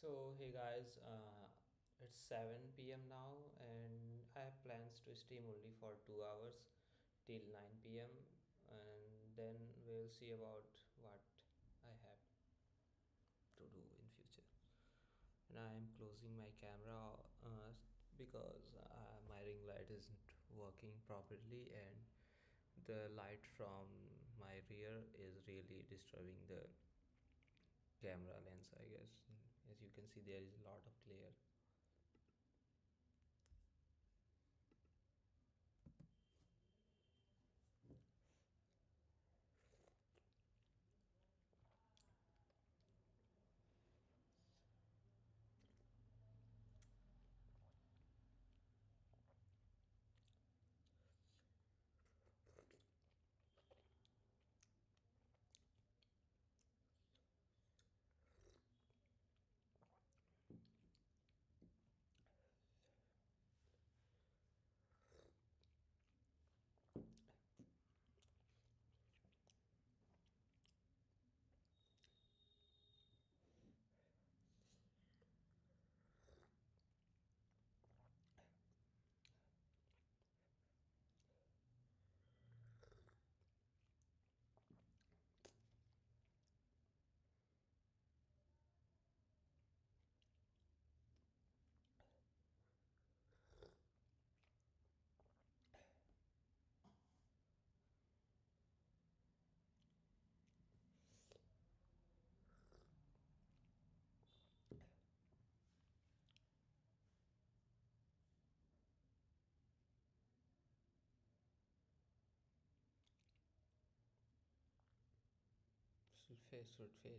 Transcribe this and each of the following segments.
So, hey guys, it's 7 p.m. now, and I have plans to stream only for 2 hours till 9 p.m. and then we'll see about what I have to do in future. And I am closing my camera because my ring light isn't working properly, and the light from my rear is really disturbing the camera lens, I guess. As you can see, there is a lot of glare. Should fail.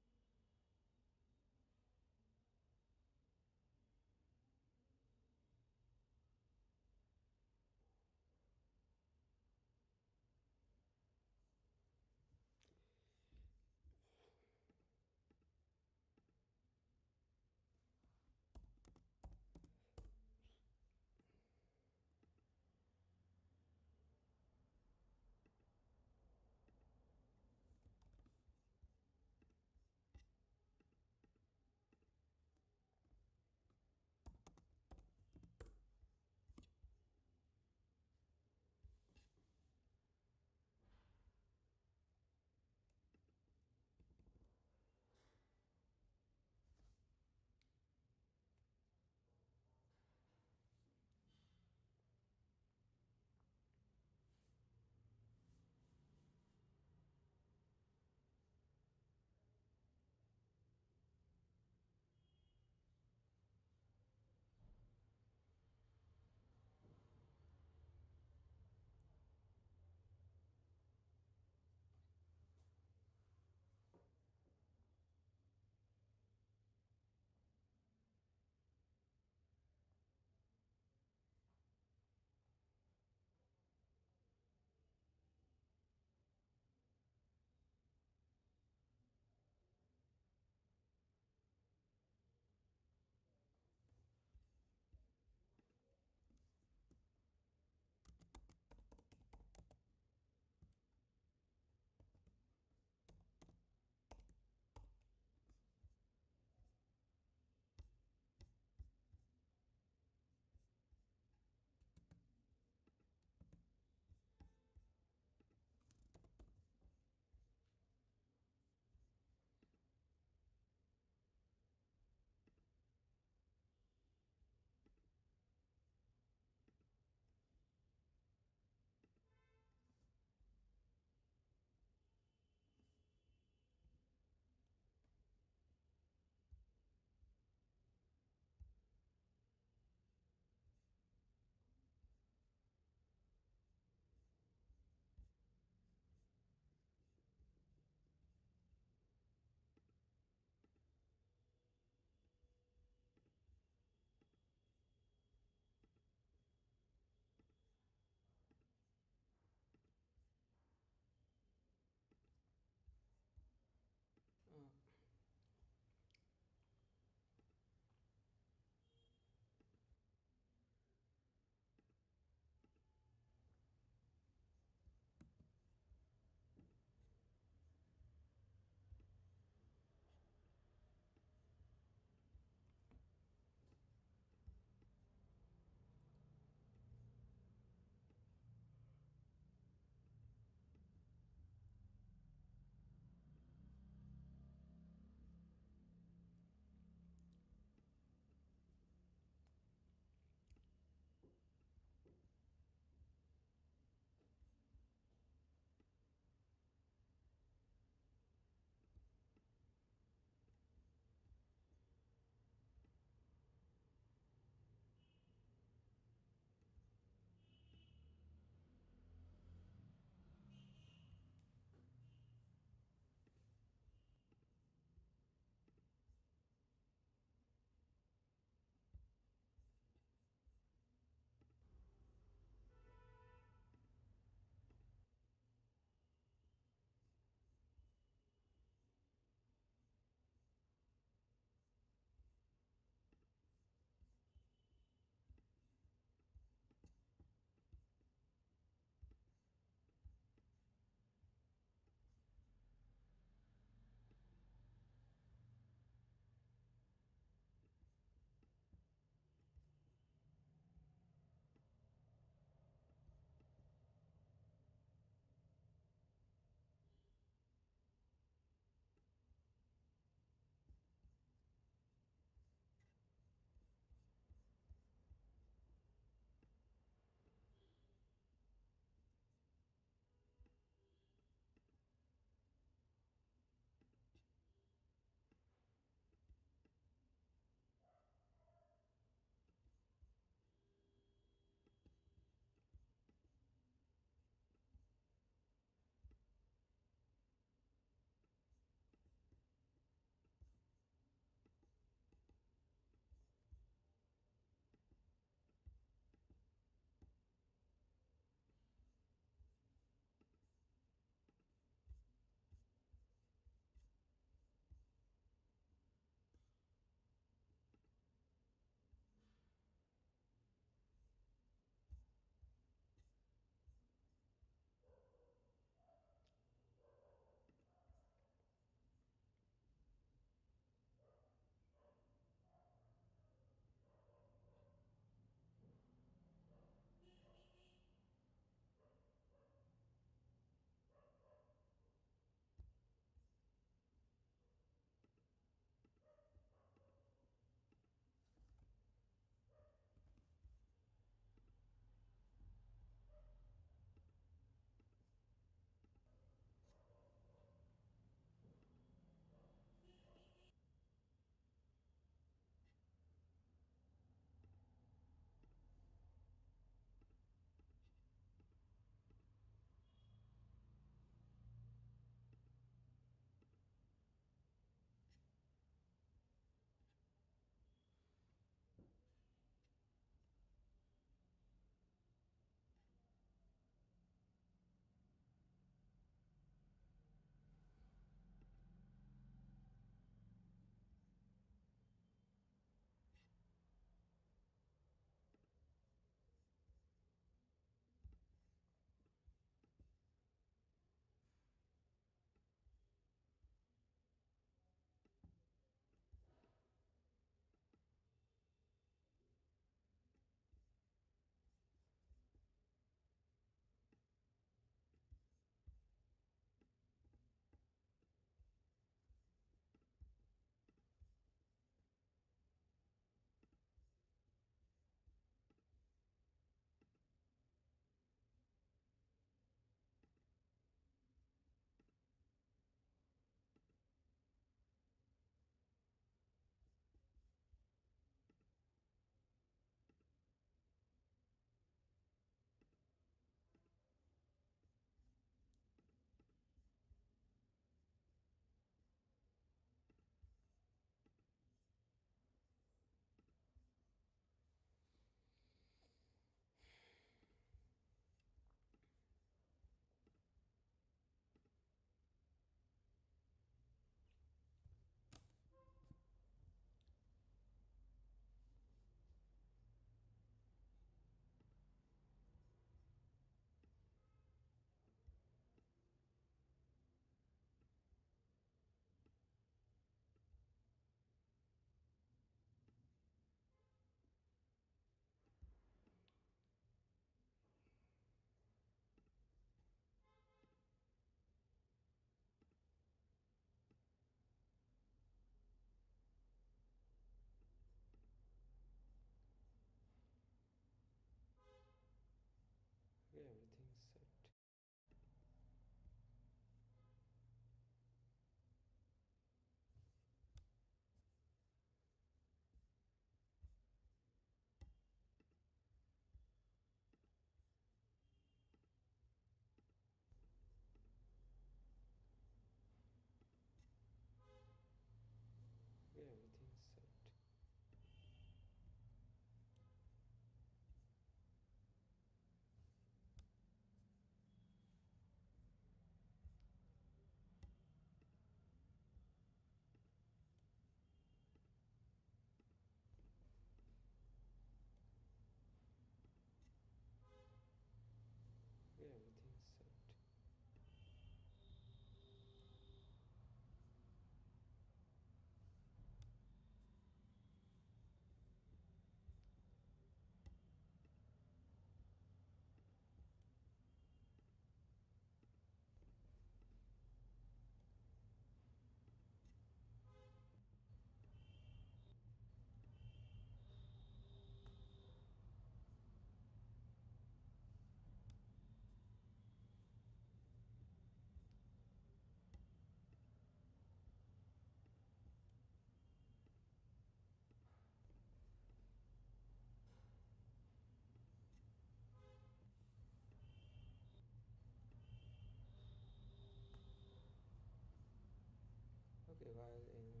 Okay, while in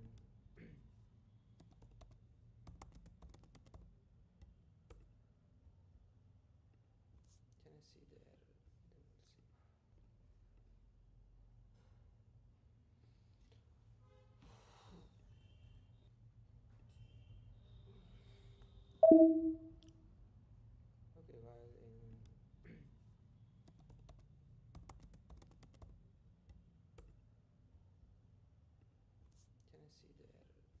can I see the error? Then we'll see. Okay, while in can I see the error? Then we'll see.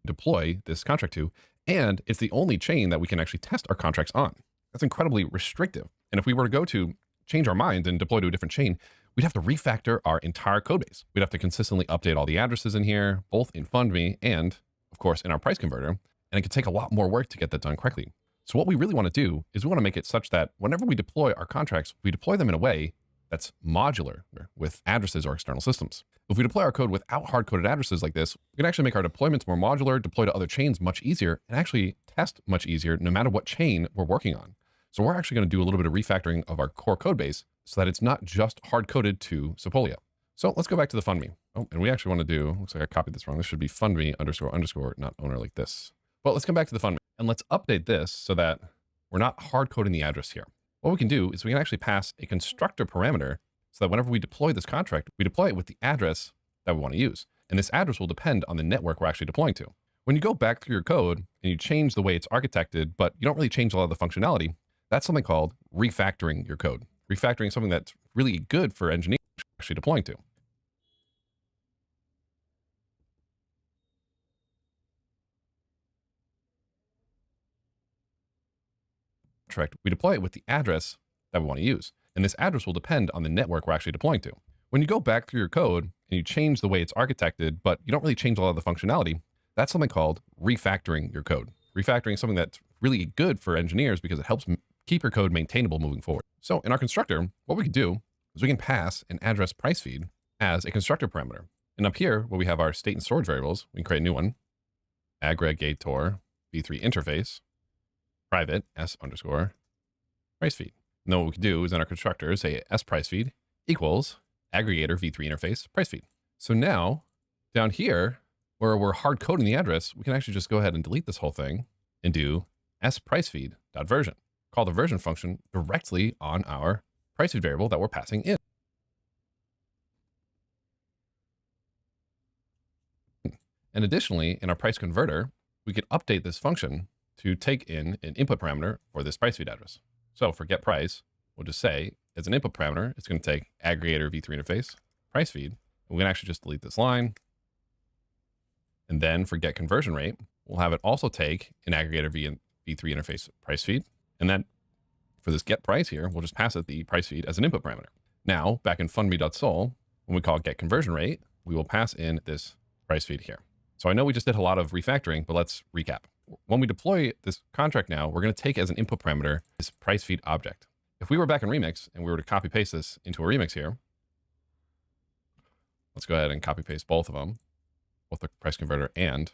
Deploy this contract to, and it's the only chain that we can actually test our contracts on. That's incredibly restrictive. And if we were to go to change our mind and deploy to a different chain, we'd have to refactor our entire code base. We'd have to consistently update all the addresses in here, both in Foundry and, of course, in our price converter. And it could take a lot more work to get that done correctly. So what we really want to do is we want to make it such that whenever we deploy our contracts, we deploy them in a way that's modular with addresses or external systems. If we deploy our code without hard-coded addresses like this, we can actually make our deployments more modular, deploy to other chains much easier, and actually test much easier no matter what chain we're working on. So we're actually going to do a little bit of refactoring of our core code base so that it's not just hard-coded to Sepolia. So let's go back to the Fundme. Oh, and we actually want to do, looks like I copied this wrong. This should be Fundme __, not owner like this. But let's come back to the Fundme and let's update this so that we're not hard-coding the address here. What we can do is we can actually pass a constructor parameter so that whenever we deploy this contract, we deploy it with the address that we want to use. And this address will depend on the network we're actually deploying to. When you go back through your code and you change the way it's architected, but you don't really change a lot of the functionality, that's something called refactoring your code. Refactoring is something that's really good for engineers actually deploying to. We deploy it with the address that we want to use. And this address will depend on the network we're actually deploying to. When you go back through your code and you change the way it's architected, but you don't really change a lot of the functionality, that's something called refactoring your code. Refactoring is something that's really good for engineers because it helps keep your code maintainable moving forward. So in our constructor, what we can do is we can pass an address price feed as a constructor parameter. And up here, where we have our state and storage variables, we can create a new one, aggregator v3 interface, private s_price feed. And then what we can do is in our constructor say s price feed equals aggregator v3 interface price feed. So now down here where we're hard coding the address, we can actually just go ahead and delete this whole thing and do s price feed dot version. Call the version function directly on our price feed variable that we're passing in. And additionally, in our price converter, we can update this function to take in an input parameter for this price feed address. So for get price, we'll just say as an input parameter, it's going to take aggregator v3 interface price feed. And we can actually just delete this line. And then for get conversion rate, we'll have it also take an aggregator v3 interface price feed. And then For this get price here, we'll just pass it the price feed as an input parameter. Now, back in fundme.sol, when we call get conversion rate, we will pass in this price feed here. So I know we just did a lot of refactoring, but let's recap. When we deploy this contract now, we're going to take as an input parameter this price feed object. If we were back in Remix and we were to copy paste this into a Remix here, let's go ahead and copy paste both of them, both the price converter and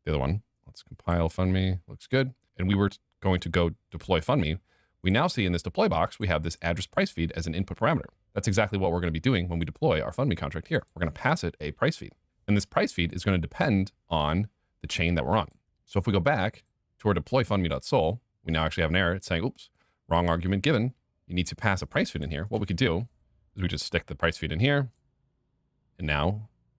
the other one. Let's compile fundme, looks good. And we were going to go deploy fundme. We now see in this deploy box, we have this address price feed as an input parameter. That's exactly what we're going to be doing when we deploy our fundme contract here. We're going to pass it a price feed. And this price feed is going to depend on the chain that we're on. So if we go back to our deploy fundme.sol, we now actually have an error. It's saying, oops, wrong argument given. You need to pass a price feed in here. What we could do is we just stick the price feed in here. And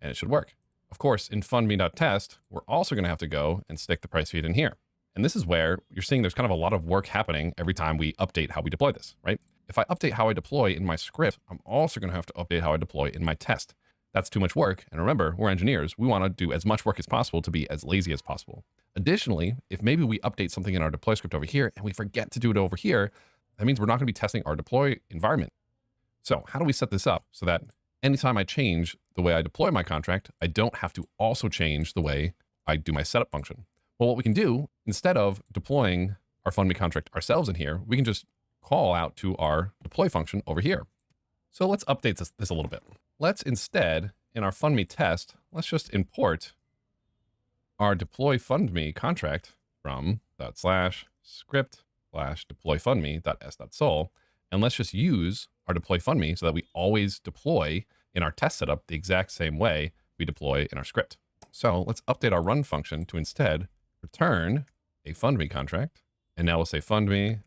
it should work. Of course, in fundme.test, we're also going to have to go and stick the price feed in here. And this is where you're seeing there's kind of a lot of work happening every time we update how we deploy this, right? If I update how I deploy in my script, I'm also going to have to update how I deploy in my test. That's too much work. And remember, we're engineers. We want to do as much work as possible to be as lazy as possible. Additionally, if maybe we update something in our deploy script over here and we forget to do it over here, that means we're not going to be testing our deploy environment. So how do we set this up so that anytime I change the way I deploy my contract, I don't have to also change the way I do my setup function? Well, what we can do, instead of deploying our fundme contract ourselves in here, we can just call out to our deploy function over here. So let's update this a little bit. Let's instead, in our fundme test, let's just import our deploy fundme contract from /script/deploy fundme.s.sol. And let's just use our deploy fundme so that we always deploy in our test setup the exact same way we deploy in our script. So let's update our run function to instead return a fundme contract. And now we'll say fundme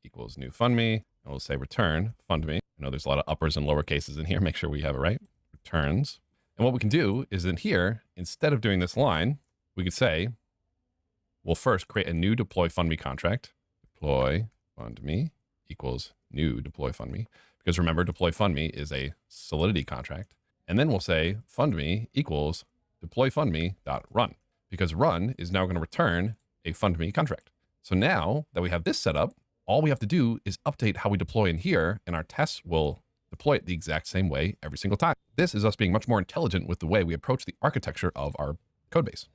equals new fundme. And we'll say return fundme. I know there's a lot of uppers and lower cases in here. Make sure we have it right. Returns. And what we can do is in here, instead of doing this line, we could say, we'll first create a new deploy fundme contract. Deploy fundme equals new deploy fundme. Because remember, deploy fundme is a Solidity contract. And then we'll say fundme equals deploy fundme.run. Because run is now going to return a fundme contract. So now that we have this set up, all we have to do is update how we deploy in here, and our tests will deploy it the exact same way every single time. This is us being much more intelligent with the way we approach the architecture of our code base.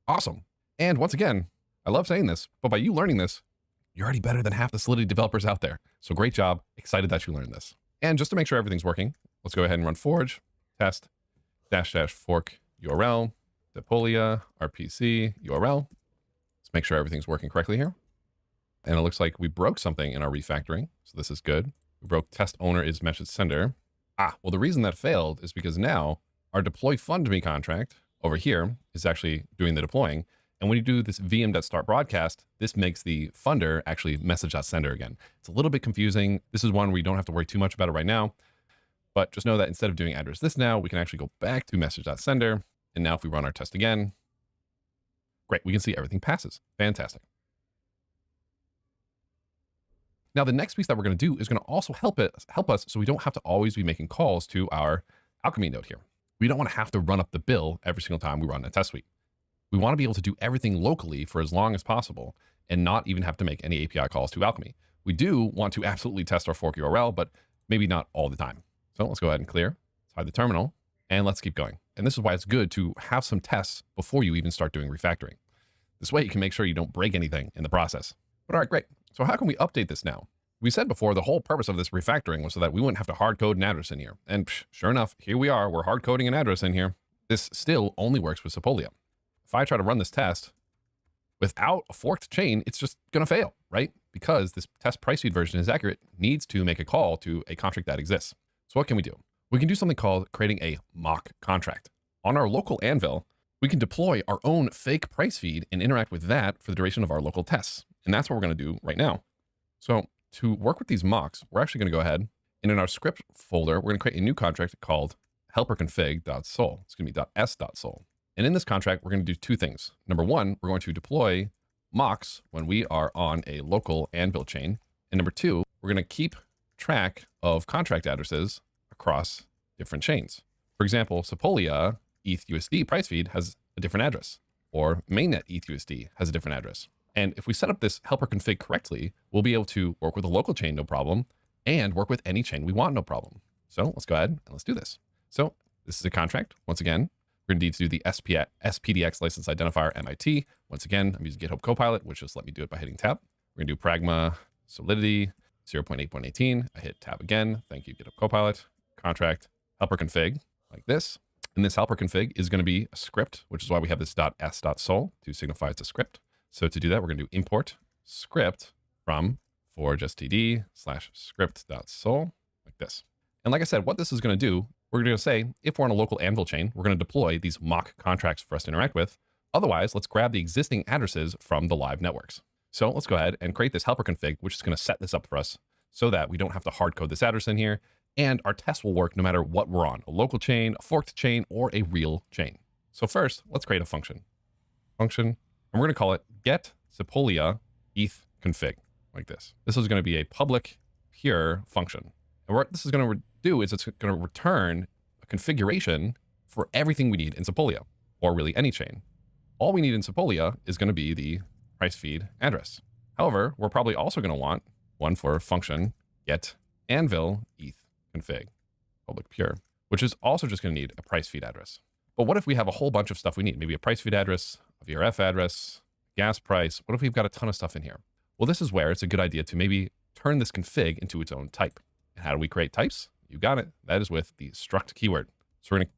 Awesome. And once again, I love saying this, but by you learning this, you're already better than half the Solidity developers out there. So great job. Excited that you learned this. And just to make sure everything's working, let's go ahead and run forge test -- fork URL, depolia, RPC URL. Let's make sure everything's working correctly here. And it looks like we broke something in our refactoring. So this is good. We broke test owner is message sender. Well, the reason that failed is because now our deploy fundme contract over here is actually doing the deploying. And when you do this vm.start broadcast, this makes the funder actually message.sender again. It's a little bit confusing. This is one where you don't have to worry too much about it right now, but just know that instead of doing address this now, we can actually go back to message.sender. And now if we run our test again, great, we can see everything passes. Fantastic. Now, the next piece that we're going to do is going to also help us so we don't have to always be making calls to our Alchemy node here. We don't want to have to run up the bill every single time we run a test suite. We want to be able to do everything locally for as long as possible and not even have to make any API calls to Alchemy. We do want to absolutely test our fork URL, but maybe not all the time. So let's go ahead and clear. Let's hide the terminal and let's keep going. And this is why it's good to have some tests before you even start doing refactoring. This way you can make sure you don't break anything in the process. But all right, great. So how can we update this now? We said before, the whole purpose of this refactoring was so that we wouldn't have to hard code an address in here. And sure enough, here we are, we're hard coding an address in here. This still only works with Sepolia. If I try to run this test without a forked chain, it's just going to fail, right? Because this test price feed version is accurate, needs to make a call to a contract that exists. So what can we do? We can do something called creating a mock contract. On our local Anvil, we can deploy our own fake price feed and interact with that for the duration of our local tests. And that's what we're going to do right now. So to work with these mocks, we're actually going to go ahead And in our script folder, we're going to create a new contract called helperconfig.sol. It's going to be .s.sol. And in this contract, we're going to do two things. Number one, we're going to deploy mocks when we are on a local Anvil chain. And number two, we're going to keep track of contract addresses across different chains. For example, Sepolia ETHUSD price feed has a different address, or mainnet ETHUSD has a different address. And if we set up this helper config correctly, we'll be able to work with a local chain, no problem, and work with any chain we want, no problem. So let's go ahead and let's do this. So this is a contract. Once again, we're going to need to do the SPDX license identifier MIT. Once again, I'm using GitHub Copilot, which just let me do it by hitting tab. We're going to do pragma Solidity 0.8.18. I hit tab again. Thank you, GitHub Copilot. Contract helper config like this. And this helper config is going to be a script, which is why we have this .s.sol to signify it's a script. So to do that, we're going to do import script from forge_std/script.sol like this. And like I said, what this is going to do, we're going to say, if we're on a local Anvil chain, we're going to deploy these mock contracts for us to interact with. Otherwise, let's grab the existing addresses from the live networks. So let's go ahead and create this helper config, which is going to set this up for us so that we don't have to hard code this address in here. And our test will work no matter what we're on, a local chain, a forked chain, or a real chain. So first, let's create a function. And we're going to call it get Sepolia ETH config like this. This is going to be a public pure function. And what this is going to do is it's going to return a configuration for everything we need in Sepolia, or really any chain. All we need in Sepolia is going to be the price feed address. However, we're probably also going to want one for function get Anvil ETH config, public pure, which is also just going to need a price feed address. But what if we have a whole bunch of stuff we need? Maybe a price feed address, a VRF address, gas price. What if we've got a ton of stuff in here? Well, this is where it's a good idea to maybe turn this config into its own type. And how do we create types? You got it. That is with the struct keyword. So we're going to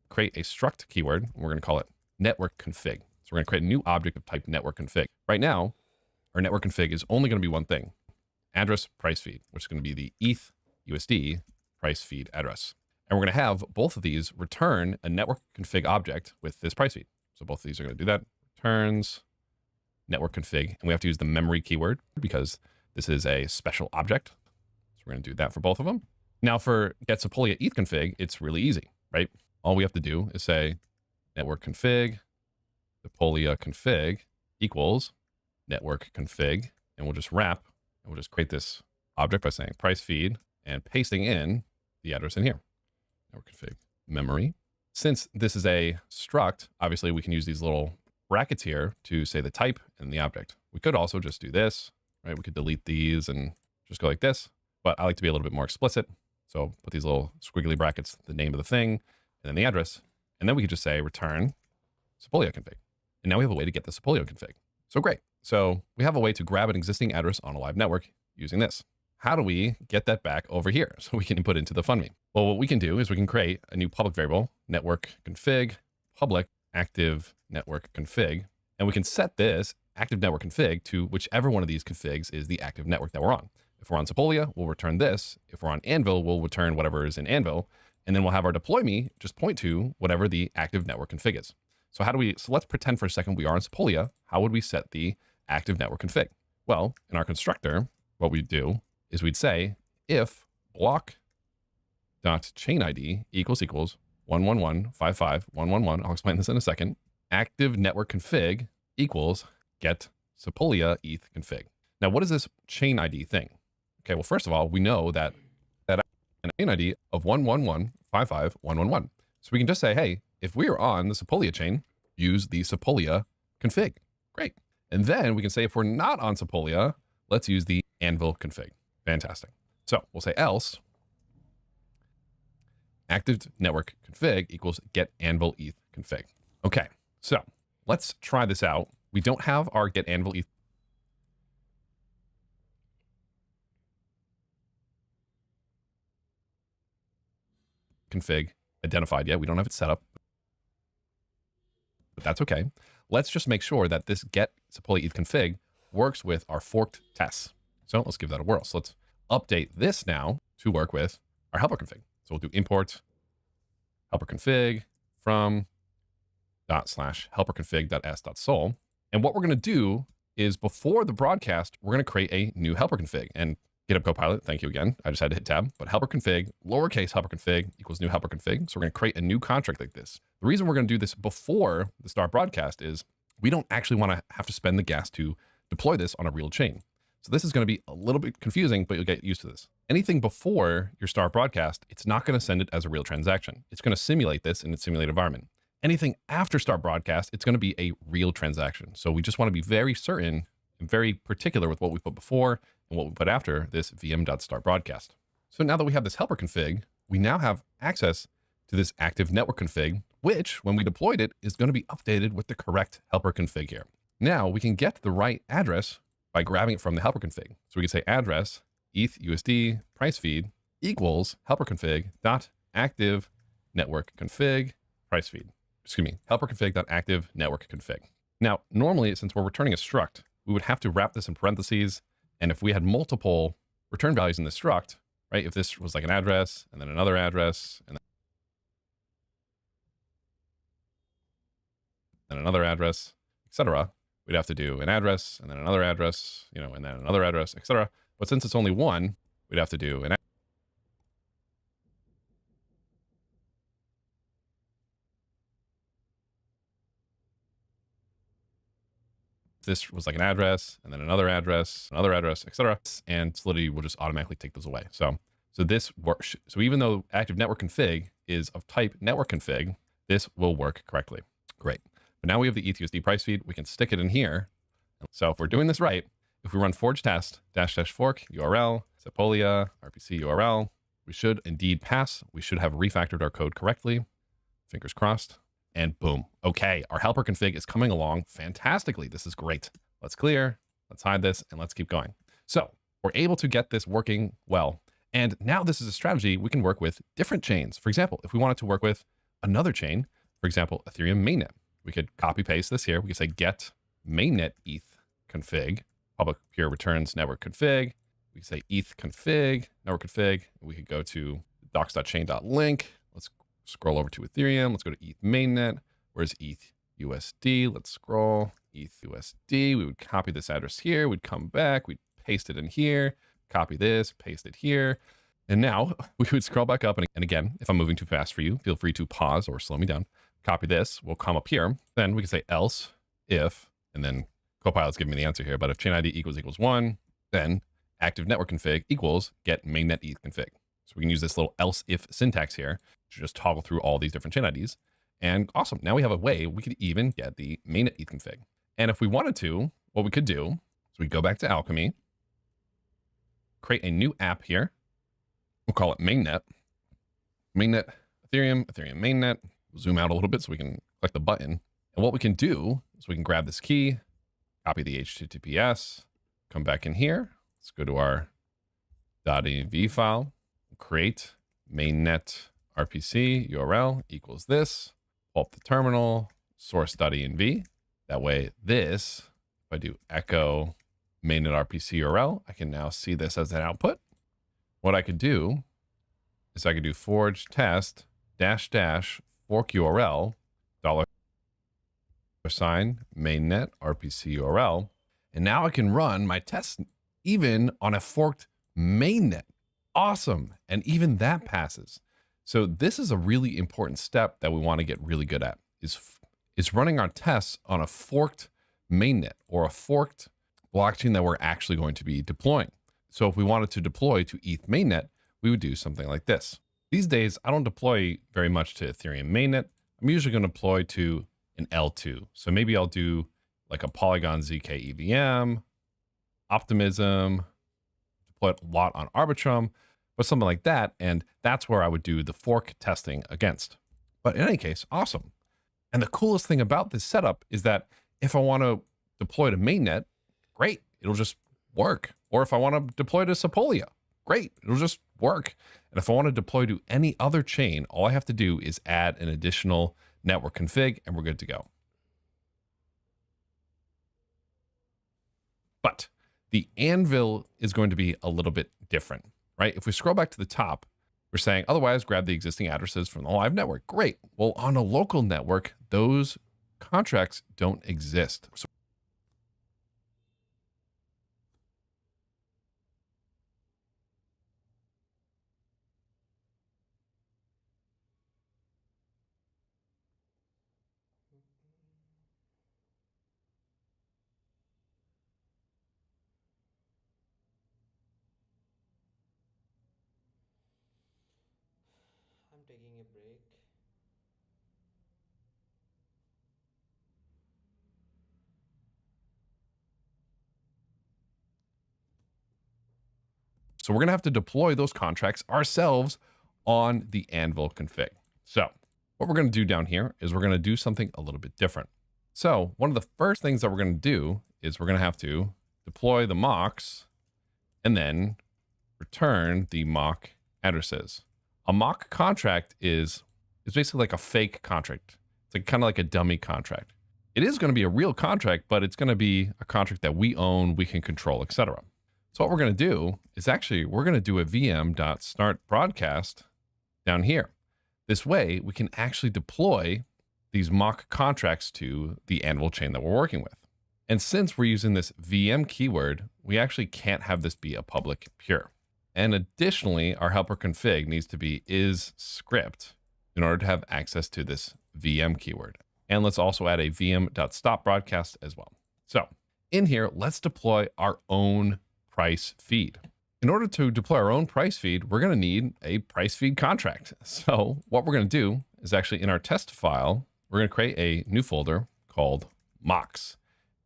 create a struct keyword, and we're going to call it network config. So we're going to create a new object of type network config. Right now, our network config is only going to be one thing, address price feed, which is going to be the ETH USD price feed address. And we're going to have both of these return a network config object with this price feed. So both of these are going to do that. Returns network config. And we have to use the memory keyword because this is a special object. So we're going to do that for both of them. Now for get Sepolia ETH config, it's really easy, right? All we have to do is say network config, Sepolia config equals network config, and we'll just wrap, and we'll just create this object by saying price feed and pasting in the address in here. Network config memory. Since this is a struct, obviously we can use these little brackets here to say the type and the object. We could also just do this, right? We could delete these and just go like this, but I like to be a little bit more explicit. So put these little squiggly brackets, the name of the thing, and then the address. And then we could just say return Sepolia config. And now we have a way to get the Sepolia config. So great. So we have a way to grab an existing address on a live network using this. How do we get that back over here so we can input into the funme? Well, what we can do is we can create a new public variable, network config, public active network config, and we can set this active network config to whichever one of these configs is the active network that we're on. If we're on Sepolia, we'll return this. If we're on Anvil, we'll return whatever is in Anvil, and then we'll have our deploy me just point to whatever the active network config is. So let's pretend for a second we are on Sepolia. How would we set the active network config? Well, in our constructor, what we'd do is we'd say if block.chainID equals 11155.111, I'll explain this in a second, active network config equals get Sepolia ETH config. Now, what is this chain ID thing? Okay, well, first of all, we know that an chain ID of 11155.111. So we can just say, hey, if we are on the Sepolia chain, use the Sepolia config. Great. And then we can say if we're not on Sepolia, let's use the Anvil config. Fantastic. So we'll say else active network config equals get Anvil ETH config. Okay, so let's try this out. We don't have our get Anvil ETH config identified yet. We don't have it set up, but that's okay. Let's just make sure that this get Sepolia ETH config works with our forked tests. So let's give that a whirl. So let's update this now to work with our helper config. So we'll do import helper config from /helperconfig.s.sol. And what we're going to do is before the broadcast, we're going to create a new helper config. And GitHub Copilot, thank you again. I just had to hit tab, but helper config, lowercase helper config equals new helper config. So we're going to create a new contract like this. The reason we're going to do this before the start broadcast is we don't actually want to have to spend the gas to deploy this on a real chain. So this is going to be a little bit confusing, but you'll get used to this. Anything before your start broadcast, it's not going to send it as a real transaction. It's going to simulate this in its simulated environment. Anything after start broadcast, it's going to be a real transaction. So we just want to be very certain and very particular with what we put before and what we put after this VM.start broadcast. So now that we have this helper config, we now have access to this active network config, which when we deployed it is going to be updated with the correct helper config here. Now we can get the right address by grabbing it from the helper config. So we can say address ETH USD price feed equals helper config dot active network config price feed. Excuse me, helper config dot active network config. Now, normally, since we're returning a struct, we would have to wrap this in parentheses. And if we had multiple return values in this struct, right? If this was like an address and then another address and then another address, etc., we'd have to do an address and then another address, you know, and then another address, etc. But since it's only one, we'd have to do an this was like an address and then another address, etc. And Solidity will just automatically take those away. So this works. So even though active network config is of type network config, this will work correctly. Great. But now we have the ETHUSD price feed. We can stick it in here. So if we're doing this right, if we run forge test -- fork URL, Sepolia, RPC URL, we should indeed pass. We should have refactored our code correctly. Fingers crossed. And boom. Okay, our helper config is coming along fantastically. This is great. Let's clear, let's hide this, and let's keep going. So we're able to get this working well. And now this is a strategy we can work with different chains. For example, if we wanted to work with another chain, for example, Ethereum mainnet, we could copy paste this here. We could say get mainnet ETH config, public peer returns network config. We could say ETH config, network config. We could go to docs.chain.link. Let's scroll over to Ethereum. Let's go to ETH mainnet. Where's ETH USD? Let's scroll. ETH USD. We would copy this address here. We'd come back. We'd paste it in here. Copy this, paste it here. And now we would scroll back up. And again, if I'm moving too fast for you, feel free to pause or slow me down. Copy this. We'll come up here. Then we can say else if, and then Copilot's giving me the answer here. But if chain ID equals 1, then active network config equals get mainnet ETH config. So we can use this little else if syntax here to just toggle through all these different chain IDs. And awesome. Now we have a way we could even get the mainnet ETH config. And if we wanted to, what we could do is we go back to Alchemy, create a new app here. We'll call it mainnet. Mainnet Ethereum mainnet. We'll zoom out a little bit so we can click the button. And what we can do is we can grab this key, copy the HTTPS, come back in here. Let's go to our .env file, create mainnet RPC URL equals this. Pull up the terminal, source.env. That way this, if I do echo mainnet RPC URL, I can now see this as an output. What I could do is I could do forge test -- fork URL $sign mainnet RPC URL. And now I can run my tests even on a forked mainnet. Awesome. And even that passes. So this is a really important step that we want to get really good at is running our tests on a forked mainnet or a forked blockchain that we're actually going to be deploying. So if we wanted to deploy to ETH mainnet, we would do something like this. These days, I don't deploy very much to Ethereum mainnet. I'm usually going to deploy to an L2. So maybe I'll do like a Polygon ZK EVM, Optimism, deploy a lot on Arbitrum, but something like that. And that's where I would do the fork testing against. But in any case, awesome. And the coolest thing about this setup is that if I want to deploy to mainnet, great, it'll just work. Or if I want to deploy to Sepolia, great, it'll just work. And if I want to deploy to any other chain, all I have to do is add an additional network config and we're good to go. But the anvil is going to be a little bit different, right? If we scroll back to the top, we're saying otherwise grab the existing addresses from the live network. Great. Well, on a local network, those contracts don't exist. So taking a break. So we're going to have to deploy those contracts ourselves on the Anvil config. So what we're going to do down here is we're going to do something a little bit different. So one of the first things that we're going to do is we're going to have to deploy the mocks and then return the mock addresses. A mock contract is basically like a fake contract. It's like kind of like a dummy contract. It is going to be a real contract, but it's going to be a contract that we own, we can control, etc. So what we're going to do is actually we're going to do a vm.start broadcast down here. This way we can actually deploy these mock contracts to the Anvil chain that we're working with. And since we're using this VM keyword, we actually can't have this be a public pure. And additionally, our helper config needs to be is script in order to have access to this VM keyword. And let's also add a vm.stop broadcast as well. So in here, let's deploy our own price feed. In order to deploy our own price feed, we're going to need a price feed contract. So what we're going to do is actually in our test file, we're going to create a new folder called mocks.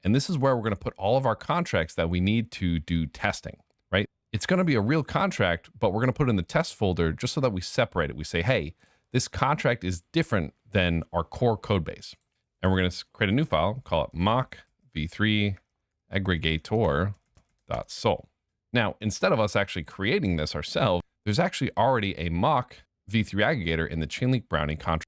And this is where we're going to put all of our contracts that we need to do testing, right? It's going to be a real contract, but we're going to put it in the test folder just so that we separate it. We say, hey, this contract is different than our core code base. And we're going to create a new file, call it mock v3 aggregator.sol. Now, instead of us actually creating this ourselves, there's actually already a mock v3 aggregator in the Chainlink Brownie contract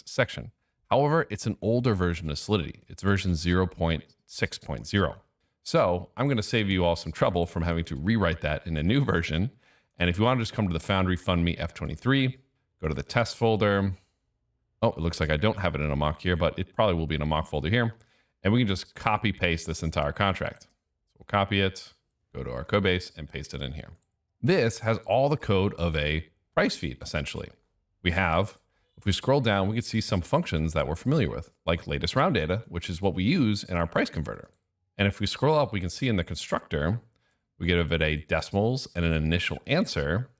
section. However, it's an older version of Solidity. It's version 0.6.0. So I'm going to save you all some trouble from having to rewrite that in a new version. And if you want to just come to the Foundry Fund Me F23, go to the test folder. Oh, it looks like I don't have it in a mock here, but it probably will be in a mock folder here. And we can just copy paste this entire contract. So we'll copy it, go to our code base and paste it in here. This has all the code of a price feed, essentially. We have, if we scroll down, we can see some functions that we're familiar with, like latest round data, which is what we use in our price converter. And if we scroll up, we can see in the constructor, we give it a decimals and an initial answer.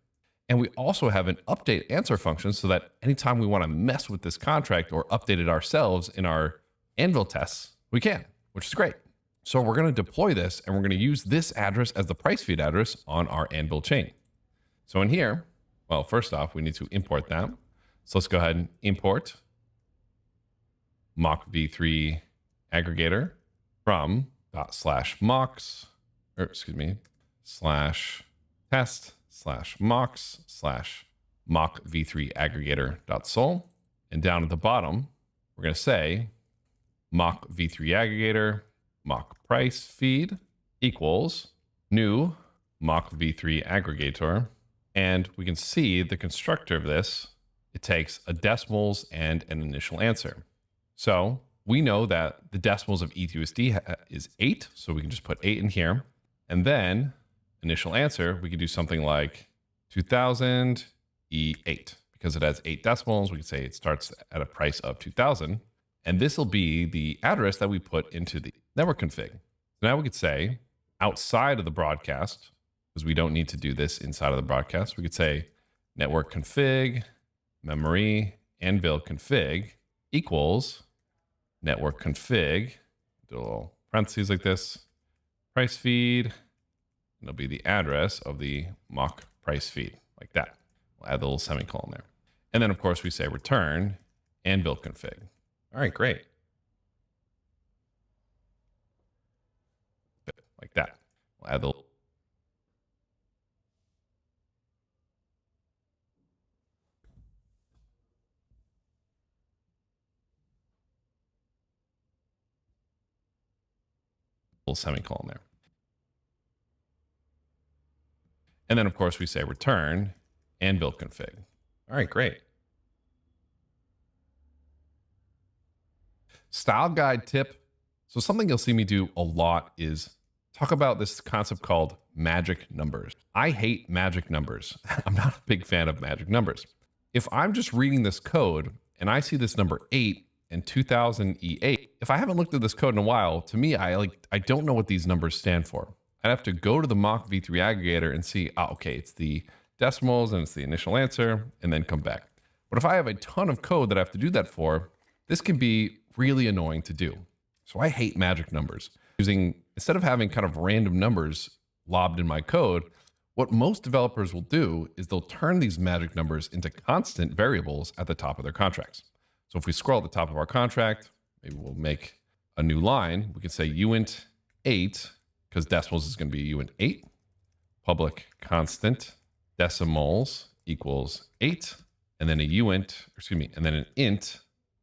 And we also have an update answer function so that anytime we want to mess with this contract or update it ourselves in our Anvil tests, we can, which is great. So we're going to deploy this and we're going to use this address as the price feed address on our Anvil chain. So in here, well, first off, we need to import that. So let's go ahead and import mock v3 aggregator from /mocks, or excuse me, /test /mocks /mock v3 aggregator.sol. And down at the bottom, we're going to say mock v3 aggregator mock price feed equals new mock v3 aggregator. And we can see the constructor of this, it takes a decimals and an initial answer. So we know that the decimals of E2SD is 8. So we can just put 8 in here. And then initial answer, we could do something like 2000 E8 because it has 8 decimals. We could say it starts at a price of 2000. And this will be the address that we put into the network config. So now we could say outside of the broadcast, because we don't need to do this inside of the broadcast, we could say network config, memory, Anvil config equals network config, do a little parentheses like this, price feed, and it'll be the address of the mock price feed, like that. We'll add the little semicolon there. And then, of course, we say return Anvil config. All right, great. Like that. We'll add the little semicolon there. And then, of course, we say return Anvil config. All right, great. Style guide tip. So something you'll see me do a lot is talk about this concept called magic numbers. I hate magic numbers. I'm not a big fan of magic numbers. If I'm just reading this code and I see this number 8, and 2000 E8. If I haven't looked at this code in a while, to me, I don't know what these numbers stand for. I'd have to go to the mock V3 aggregator and see, okay, it's the decimals and it's the initial answer, and then come back. But if I have a ton of code that I have to do that for, this can be really annoying to do. So I hate magic numbers. Instead of having kind of random numbers lobbed in my code, what most developers will do is they'll turn these magic numbers into constant variables at the top of their contracts. So if we scroll at the top of our contract, maybe we'll make a new line. We can say uint 8, because decimals is going to be uint 8, public constant decimals equals 8, and then and then an int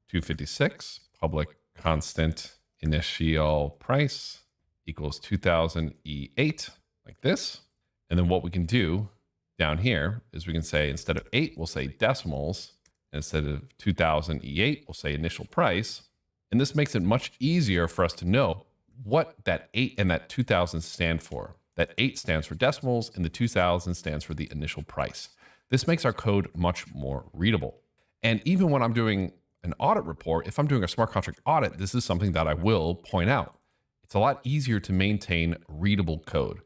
256, public constant initial price equals 2000 E8, like this. And then what we can do down here is we can say, instead of 8, we'll say decimals. And instead of 2000 E8, we'll say initial price. And this makes it much easier for us to know what that 8 and that 2000 stand for. That 8 stands for decimals and the 2000 stands for the initial price. This makes our code much more readable. And even when I'm doing an audit report, if I'm doing a smart contract audit, this is something that I will point out. It's a lot easier to maintain readable code.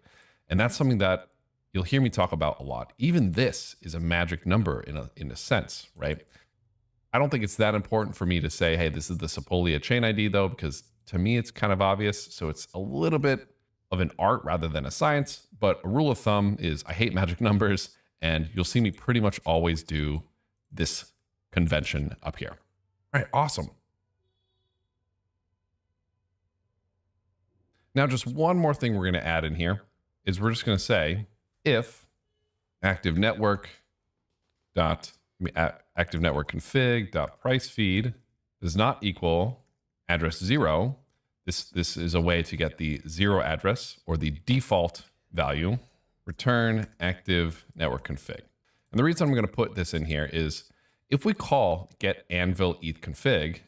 And that's something that you'll hear me talk about a lot. Even this is a magic number in a sense, right? I don't think it's that important for me to say, hey, this is the Sepolia chain ID though, because to me, it's kind of obvious. So it's a little bit of an art rather than a science, but a rule of thumb is I hate magic numbers, and you'll see me pretty much always do this convention up here. All right, awesome. Now, just one more thing we're going to add in here is we're just going to say if active network config dot price feed does not equal address 0. This is a way to get the 0 address or the default value. Return active network config. And the reason I'm going to put this in here is if we call get anvil eth config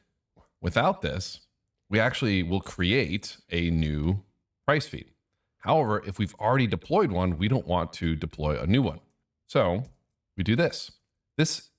without this, we actually will create a new price feed. However, if we've already deployed one, we don't want to deploy a new one. So we do this. This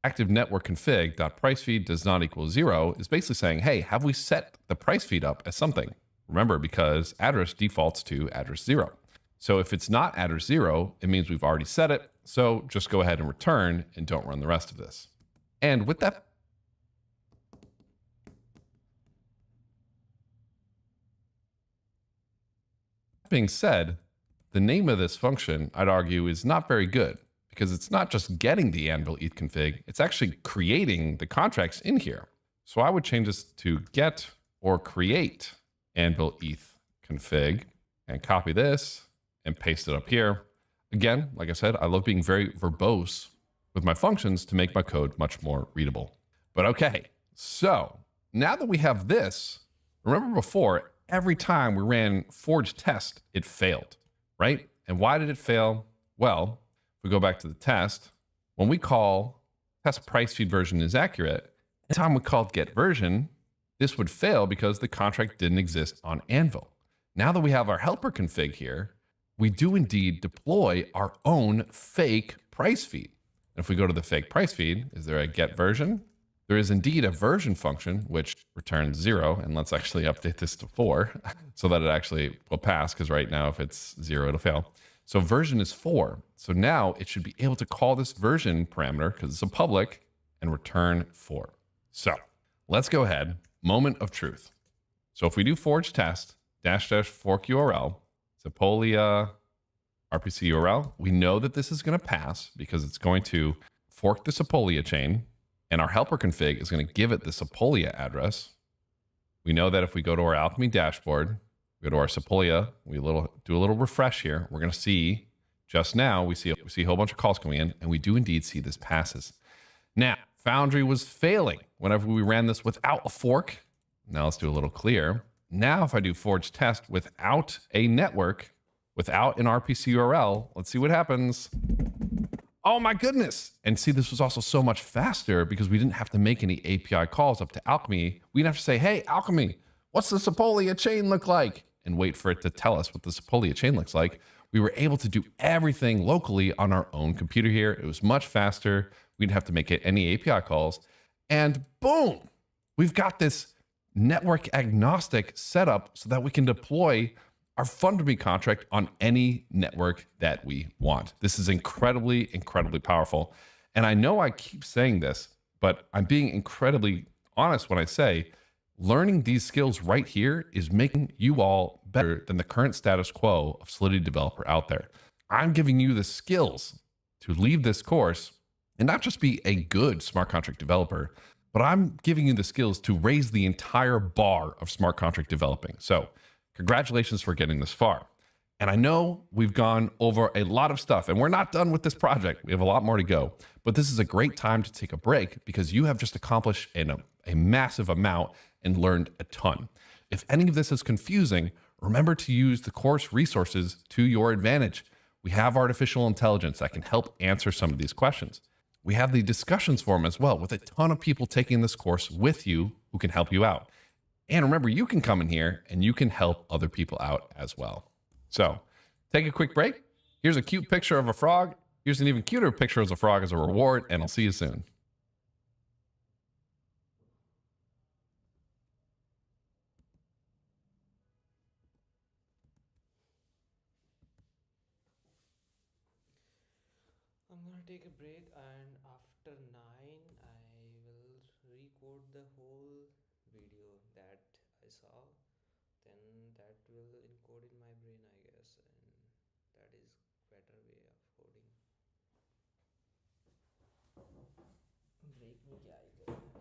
active network config dot price feed does not equal 0 is basically saying, hey, have we set the price feed up as something? Remember, because address defaults to address 0. So if it's not address 0, it means we've already set it. So just go ahead and return and don't run the rest of this. And with that being said, the name of this function, I'd argue, is not very good because it's not just getting the anvil eth config, it's actually creating the contracts in here. So I would change this to get or create anvil eth config and copy this and paste it up here. Again, like I said, I love being very verbose with my functions to make my code much more readable. But okay, so now that we have this, remember before, every time we ran forge test, it failed, right? And why did it fail? Well, if we go back to the test, when we call test price feed version is accurate, every time we called get version, this would fail because the contract didn't exist on Anvil. Now that we have our helper config here, we do indeed deploy our own fake price feed. And if we go to the fake price feed, is there a get version? There is indeed a version function, which returns 0. And let's actually update this to 4 so that it actually will pass, because right now if it's 0, it'll fail. So version is 4. So now it should be able to call this version parameter, because it's a public, and return 4. So let's go ahead. Moment of truth. So if we do forge test -- fork URL, Sepolia RPC URL, we know that this is going to pass because it's going to fork the Sepolia chain, and our helper config is going to give it the Sepolia address. We know that if we go to our Alchemy dashboard, we go to our Sepolia, we do a little refresh here. We're going to see just now, we see a whole bunch of calls coming in, and we do indeed see this passes. Now, Foundry was failing whenever we ran this without a fork. Now let's do a little clear. Now, if I do forge test without a network, without an RPC URL, let's see what happens. Oh my goodness. And see, this was also so much faster because we didn't have to make any API calls up to Alchemy. We didn't have to say, hey, Alchemy, what's the Sepolia chain look like? And wait for it to tell us what the Sepolia chain looks like. We were able to do everything locally on our own computer here. It was much faster. We didn't have to make it any API calls. And boom, we've got this network agnostic setup so that we can deploy our Foundry contract on any network that we want. This is incredibly, incredibly powerful. And I know I keep saying this, but I'm being incredibly honest when I say learning these skills right here is making you all better than the current status quo of Solidity developer out there. I'm giving you the skills to leave this course and not just be a good smart contract developer, but I'm giving you the skills to raise the entire bar of smart contract developing. So, congratulations for getting this far. And I know we've gone over a lot of stuff and we're not done with this project. We have a lot more to go, but this is a great time to take a break because you have just accomplished a massive amount and learned a ton. If any of this is confusing, remember to use the course resources to your advantage. We have artificial intelligence that can help answer some of these questions. We have the discussions forum as well with a ton of people taking this course with you who can help you out. And remember, you can come in here and you can help other people out as well. So take a quick break. Here's a cute picture of a frog. Here's an even cuter picture of a frog as a reward, and I'll see you soon. I'm gonna take a break, and after 9, I will recode the whole video that I saw. Then that will encode in my brain, I guess, and that is better way of coding. Break में क्या ही करें.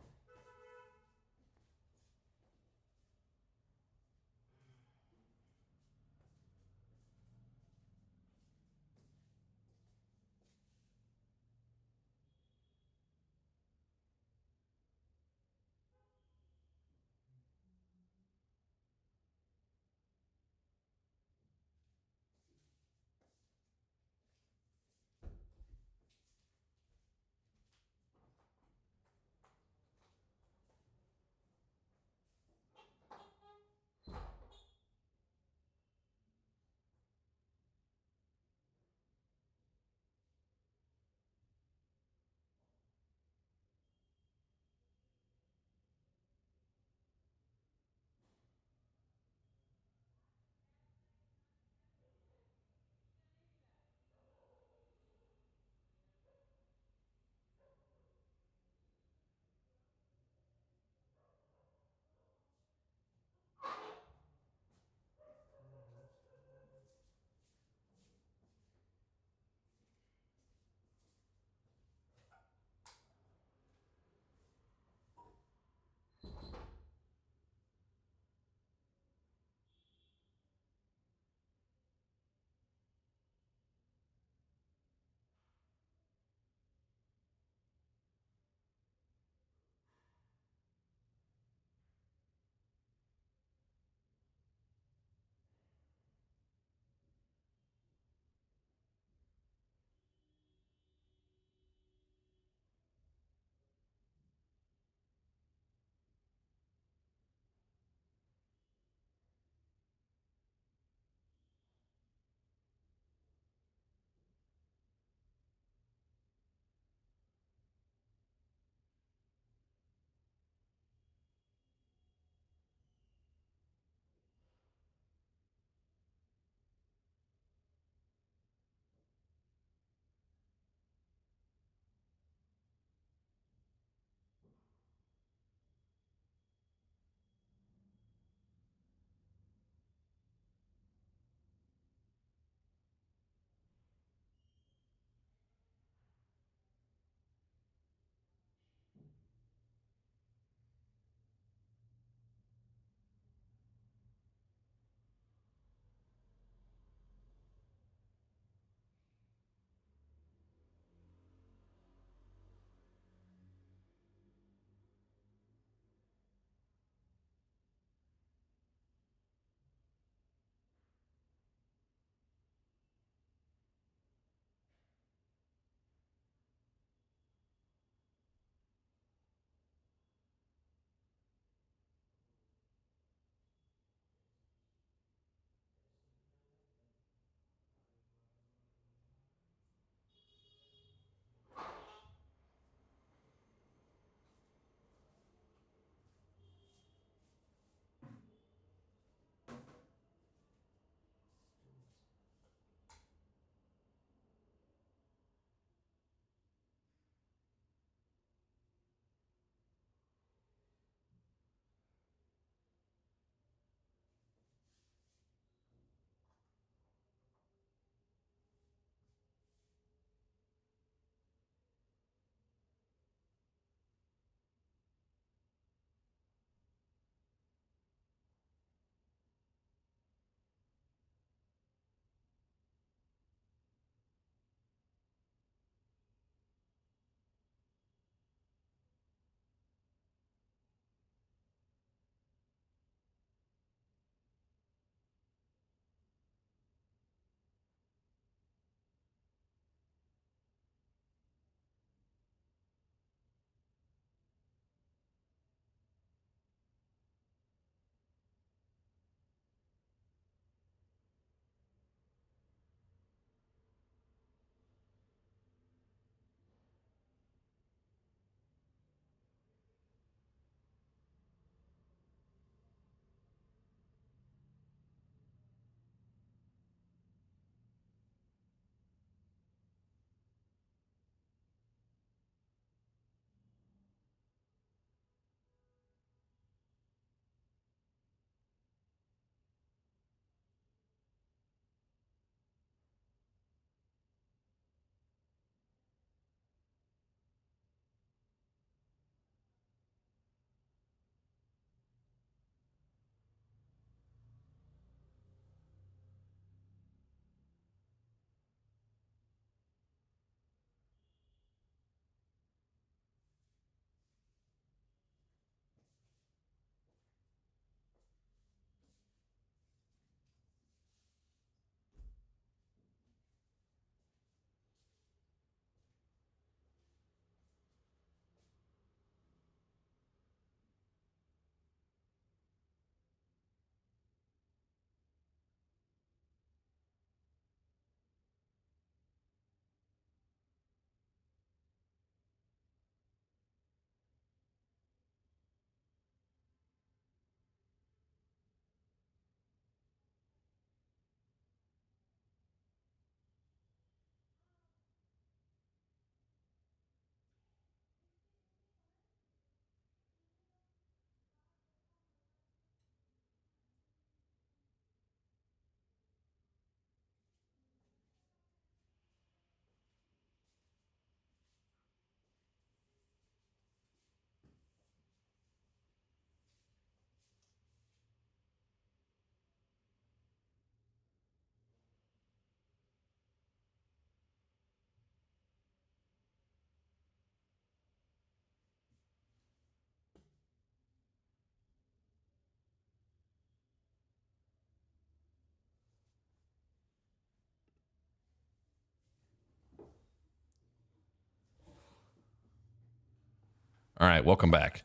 All right, welcome back.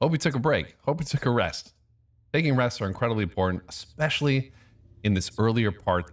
Hope you took a break. Hope you took a rest. Taking rests are incredibly important, especially in this earlier part.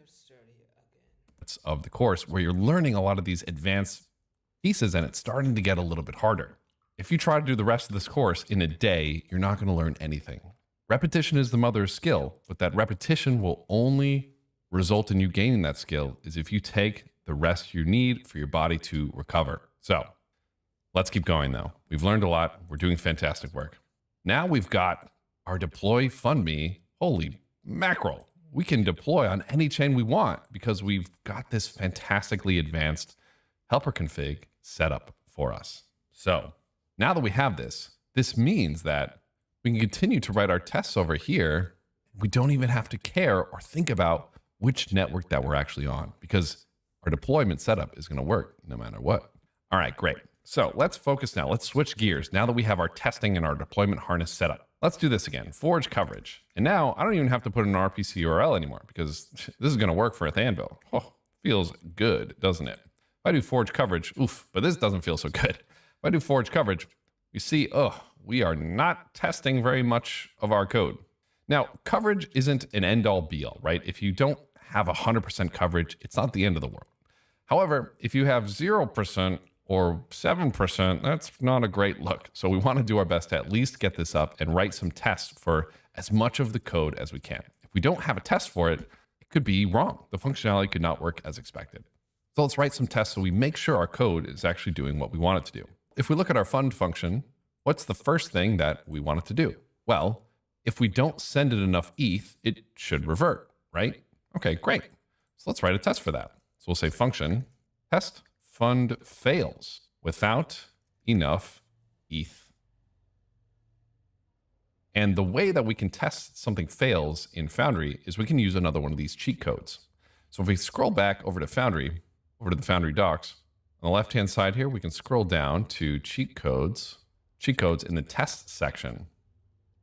Let's study again. Of the course where you're learning a lot of these advanced pieces and it's starting to get a little bit harder. If you try to do the rest of this course in a day, you're not going to learn anything. Repetition is the mother of skill, but that repetition will only result in you gaining that skill is if you take the rest you need for your body to recover. So let's keep going though. We've learned a lot. We're doing fantastic work. Now we've got our deploy fund me. Holy mackerel. We can deploy on any chain we want because we've got this fantastically advanced helper config set up for us. So now that we have this, this means that we can continue to write our tests over here. We don't even have to care or think about which network that we're actually on because our deployment setup is going to work no matter what. All right, great. So let's focus now. Let's switch gears. Now that we have our testing and our deployment harness set up, let's do this again. Forge coverage. And now I don't even have to put in an RPC URL anymore because this is going to work for a Anvil. Oh, feels good, doesn't it? If I do forge coverage, oof, but this doesn't feel so good. If I do forge coverage, you see, we are not testing very much of our code. Now, coverage isn't an end-all be-all, right? If you don't have 100% coverage, it's not the end of the world. However, if you have 0% or 7%, that's not a great look. So we want to do our best to at least get this up and write some tests for as much of the code as we can. If we don't have a test for it, it could be wrong. The functionality could not work as expected. So let's write some tests so we make sure our code is actually doing what we want it to do. If we look at our fund function, what's the first thing that we want it to do? Well, if we don't send it enough ETH, it should revert, right? Okay, great. So let's write a test for that. So we'll say function test fund fails without enough ETH. And the way that we can test something fails in Foundry is we can use another one of these cheat codes. So if we scroll back over to Foundry, over to the Foundry docs, on the left-hand side here, we can scroll down to cheat codes in the test section.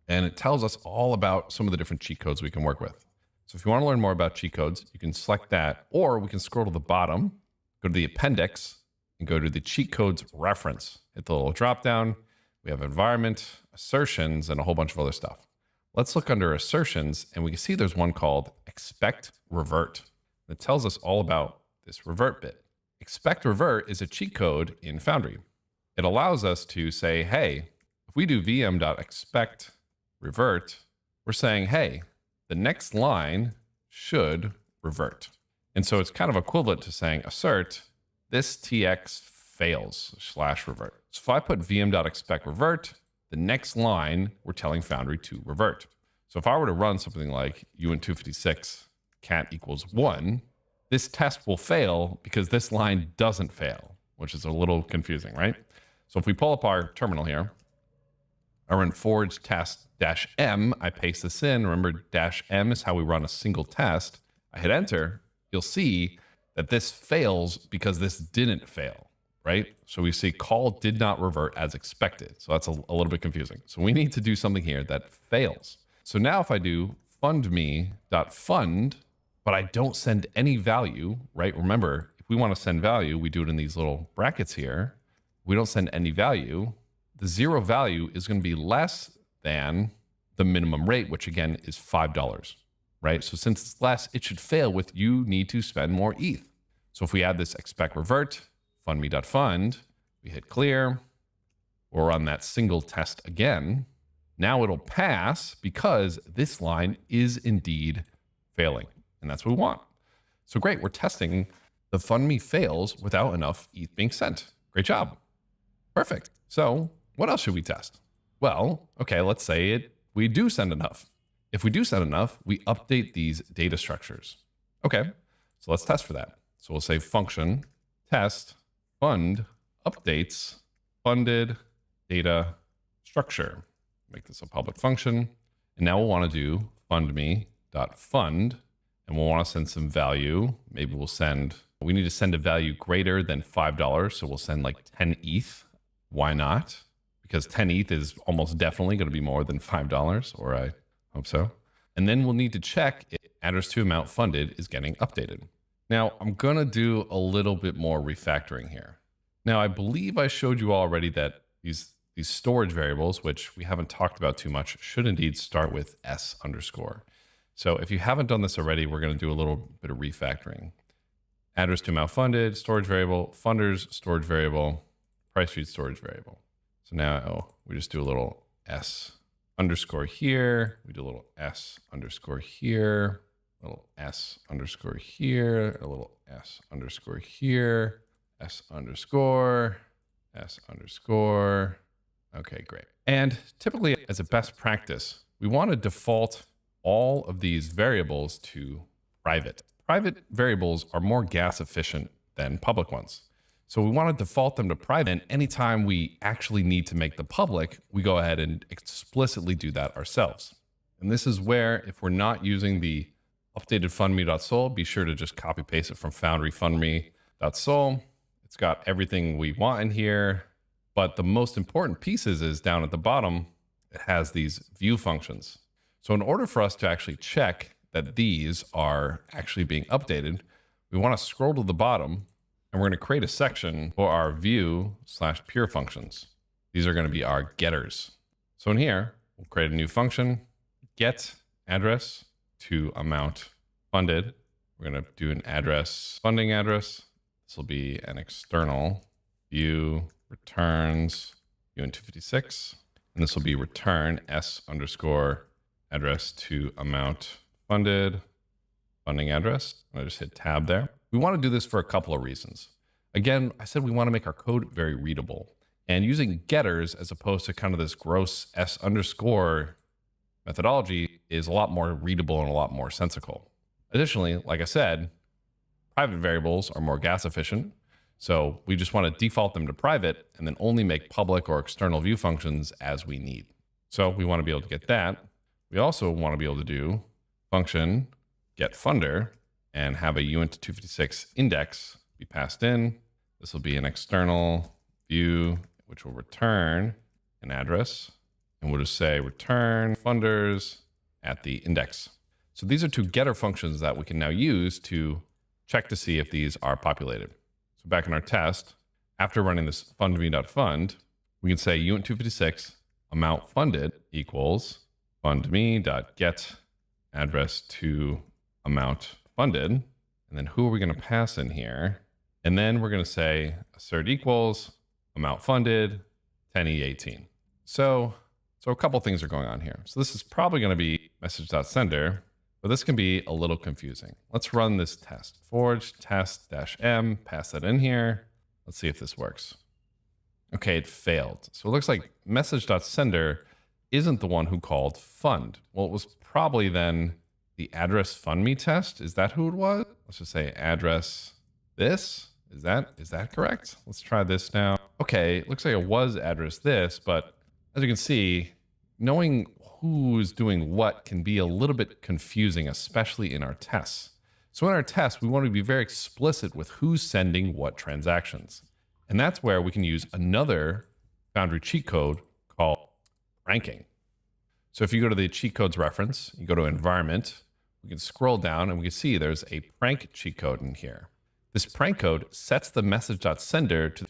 And it tells us all about some of the different cheat codes we can work with. So if you want to learn more about cheat codes, you can select that, or we can scroll to the bottom, go to the appendix, and go to the cheat codes reference. Hit the little drop down. We have environment, assertions, and a whole bunch of other stuff. Let's look under assertions, and we can see there's one called expect revert. It tells us all about this revert bit. Expect revert is a cheat code in Foundry. It allows us to say, hey, if we do vm.expect revert, we're saying, hey, the next line should revert. And so it's kind of equivalent to saying assert this tx fails /revert. So if I put vm.expect revert, the next line we're telling Foundry to revert. So if I were to run something like uint256 cat equals 1, this test will fail because this line doesn't fail, which is a little confusing, right? So if we pull up our terminal here, I run forge test -m, I paste this in. Remember, -m is how we run a single test. I hit enter. You'll see that this fails because this didn't fail, right? So we see call did not revert as expected. So that's a little bit confusing. So we need to do something here that fails. So now if I do fundme.fund, but I don't send any value, right? Remember, if we want to send value, we do it in these little brackets here. We don't send any value. The zero value is going to be less than the minimum rate, which again is $5, right? So since it's less, it should fail with you need to spend more ETH. So if we add this expect revert, fundme.fund, we hit clear, or run that single test again, now it'll pass because this line is indeed failing. And that's what we want. So great, we're testing the fundme fails without enough ETH being sent. Great job. Perfect. So what else should we test? Well, okay, let's say we do send enough. If we do send enough, we update these data structures. Okay, so let's test for that. So we'll say function test fund updates funded data structure. Make this a public function. And now we'll want to do fundme.fund, and we'll want to send some value. Maybe we need to send a value greater than $5. So we'll send like 10 ETH. Why not? Because 10 ETH is almost definitely going to be more than $5, or I hope so. And then we'll need to check if address to amount funded is getting updated. Now I'm going to do a little bit more refactoring here. Now I believe I showed you already that these storage variables, which we haven't talked about too much, should indeed start with s_. So if you haven't done this already, we're going to do a little bit of refactoring. Address to amount funded, storage variable, funders, storage variable, price sheet storage variable. So now we just do a little S underscore here. We do a little S underscore here, a little S underscore here, a little S underscore here, S underscore, S underscore. Okay, great. And typically as a best practice, we want to default all of these variables to private. Private variables are more gas efficient than public ones. So we want to default them to private. And anytime we actually need to make the public, we go ahead and explicitly do that ourselves. And this is where, if we're not using the updated fundme.sol, be sure to just copy paste it from Foundry fundme.sol. It's got everything we want in here. But the most important pieces is down at the bottom, it has these view functions. So in order for us to actually check that these are actually being updated, we want to scroll to the bottom and we're going to create a section for our view/pure functions. These are going to be our getters. So in here, we'll create a new function, get address to amount funded. We're going to do an address, funding address. This will be an external view returns UN256. And this will be return S underscore address to amount funded, funding address. I just hit tab there. We want to do this for a couple of reasons. Again, I said we want to make our code very readable, and using getters as opposed to kind of this gross S underscore methodology is a lot more readable and a lot more sensical. Additionally, like I said, private variables are more gas efficient. So we just want to default them to private and then only make public or external view functions as we need. So we want to be able to get that. We also want to be able to do function get funder and have a uint256 index be passed in. This will be an external view, which will return an address. And we'll just say return funders at the index. So these are two getter functions that we can now use to check to see if these are populated. So back in our test, after running this fundme.fund, we can say uint256 amount funded equals fundme.get address to amount funded. And then who are we going to pass in here? And then we're going to say assert equals amount funded 10E18. So a couple things are going on here. So this is probably going to be message.sender, but this can be a little confusing. Let's run this test. Forge test-m, pass that in here. Let's see if this works. Okay, it failed. So it looks like message.sender isn't the one who called fund. Well, it was probably then the address fundme test. Is that who it was? Let's just say address this. Is that correct? Let's try this now. Okay, it looks like it was address this, but as you can see, knowing who's doing what can be a little bit confusing, especially in our tests. So in our tests, we want to be very explicit with who's sending what transactions. And that's where we can use another Foundry cheat code called ranking. So if you go to the cheat codes reference, you go to environment, we can scroll down and we can see there's a prank cheat code in here. This prank code sets the message.sender to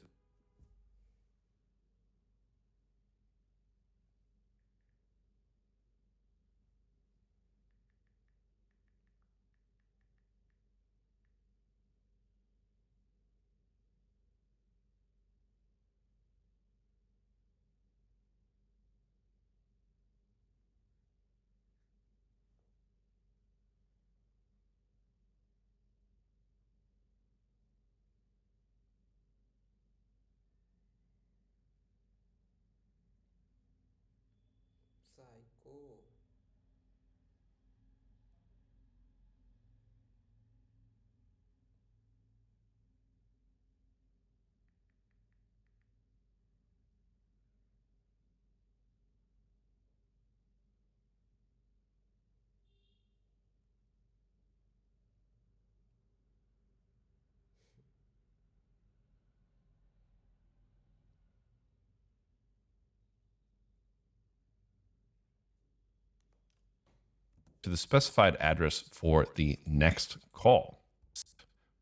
Psycho. the specified address for the next call.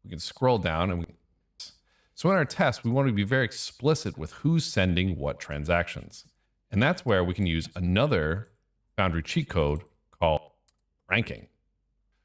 We can scroll down and so in our test, we want to be very explicit with who's sending what transactions. And that's where we can use another Foundry cheat code called ranking.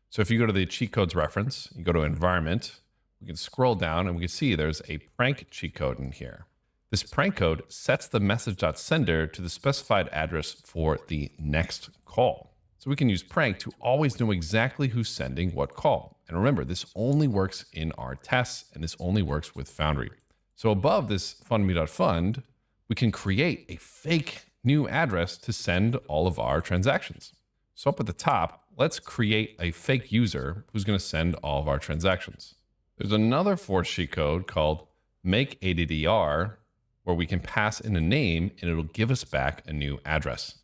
So if you go to the cheat codes reference, you go to environment, we can scroll down and we can see there's a prank cheat code in here. This prank code sets the message.sender to the specified address for the next call. So we can use prank to always know exactly who's sending what call. And remember, this only works in our tests and this only works with Foundry. So above this fundme.fund, we can create a fake new address to send all of our transactions. So up at the top, let's create a fake user who's going to send all of our transactions. There's another Forge cheat code called make ADDR where we can pass in a name and it'll give us back a new address.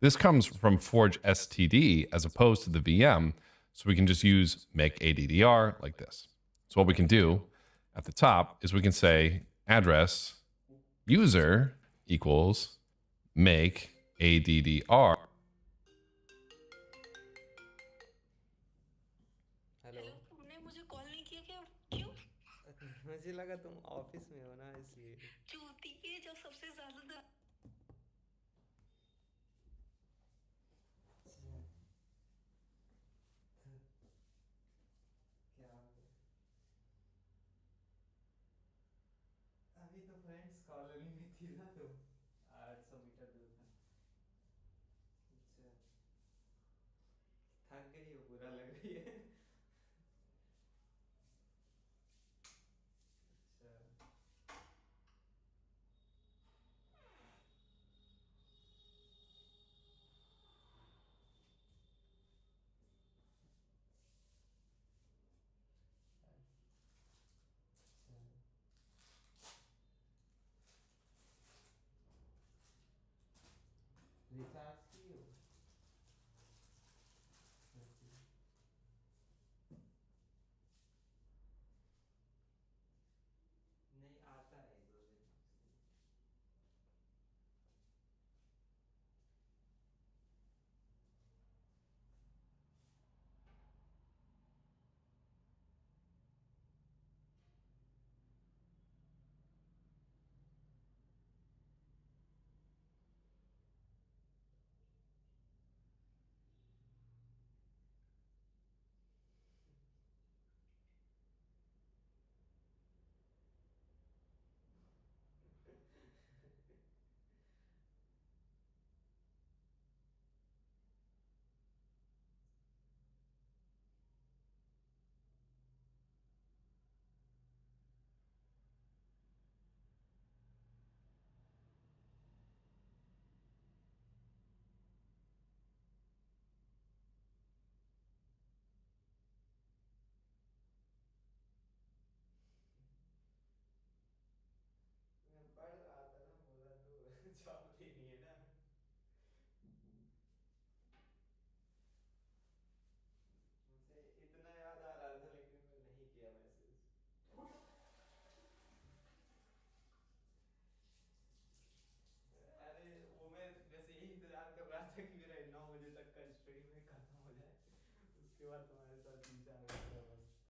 This comes from Forge STD as opposed to the VM, so we can just use make ADDR like this. So what we can do at the top is we can say address user equals make ADDR. Hello. Hello, तुमने मुझे call नहीं किया क्या? क्यों? मुझे लगा तुम office में हो ना, इसलिए। चूती के जो सबसे ज्यादा क्या अभी तो फ्रेंड्स कॉलोनी में थी ना तुम।